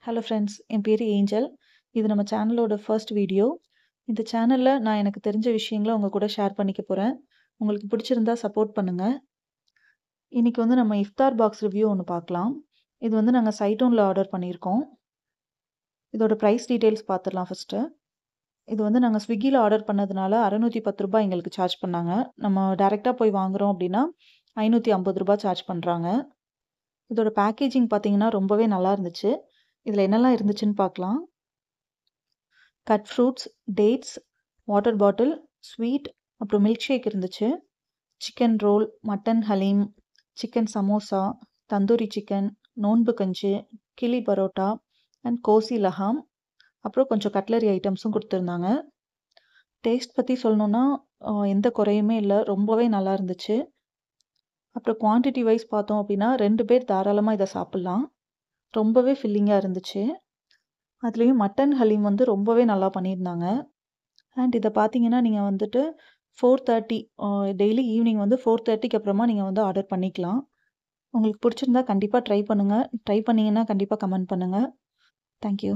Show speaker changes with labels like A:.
A: Hello friends, என் பேர் angel. இது நம்ம சேனலோட ஃபர்ஸ்ட் வீடியோ. இந்த சேனல்ல நான் எனக்கு தெரிஞ்ச விஷயங்கள உங்க கூட ஷேர் பண்ணிக்க போறேன். உங்களுக்கு பிடிச்சிருந்தா சப்போர்ட் பண்ணுங்க. இன்னைக்கு வந்து நம்ம இஃப்தார் பாக்ஸ் ரிவ்யூ ஒண்ணு பார்க்கலாம். இது வந்து நாங்க சைட்டோன்ல ஆர்டர் பண்ணியிருக்கோம். இதோட பிரைஸ் டீட்டெயில்ஸ் பார்த்துடலாம் ஃபர்ஸ்ட்டு. இது வந்து நாங்க ஸ்விக்கில ஆர்டர் பண்ணதுனால ரூ. 610 எங்களுக்கு சார்ஜ் பண்ணாங்க. நம்ம டைரக்ட்டா போய் வாங்குறோம் அப்படின்னா ரூ. 550 சார்ஜ் பண்றாங்க. இதோட பேக்கேஜிங் பார்த்தீங்கன்னா ரொம்பவே நல்லா இருந்துச்சு. இதுல என்னெல்லாம் இருந்துச்சுன்னு பார்க்கலாம். Cut fruits, dates, water bottle, sweet, அப்புறம் மில்க் ஷேக் இருந்துச்சு. Chicken roll, mutton Haleem, chicken samosa, tandoori chicken, நோன்பு கஞ்சி, கிளி பரோட்டா அண்ட் கோசி லஹாம், அப்புறம் கொஞ்சம் கட்லரி ஐட்டம்ஸும் கொடுத்துருந்தாங்க. டேஸ்ட் பற்றி சொல்லணுன்னா எந்த குறையுமே இல்லை, ரொம்பவே நல்லா இருந்துச்சு. அப்புறம் குவான்டிட்டி வைஸ் பார்த்தோம் அப்படின்னா 2 பேர் தாராளமாக இதை சாப்பிட்லாம். ரொம்பவே ஃபில்லிங்காக இருந்துச்சு. அதுலேயும் மட்டன் ஹலீம் வந்து ரொம்பவே நல்லா பண்ணியிருந்தாங்க. அண்ட் இதை பார்த்தீங்கன்னா நீங்கள் வந்துட்டு 4:30 டெய்லி ஈவினிங் வந்து 4:30க்கு அப்புறமா நீங்கள் வந்து ஆர்டர் பண்ணிக்கலாம். உங்களுக்கு பிடிச்சிருந்தா கண்டிப்பாக ட்ரை பண்ணுங்கள். ட்ரை பண்ணீங்கன்னா கண்டிப்பாக கமெண்ட் பண்ணுங்கள். தேங்க்யூ.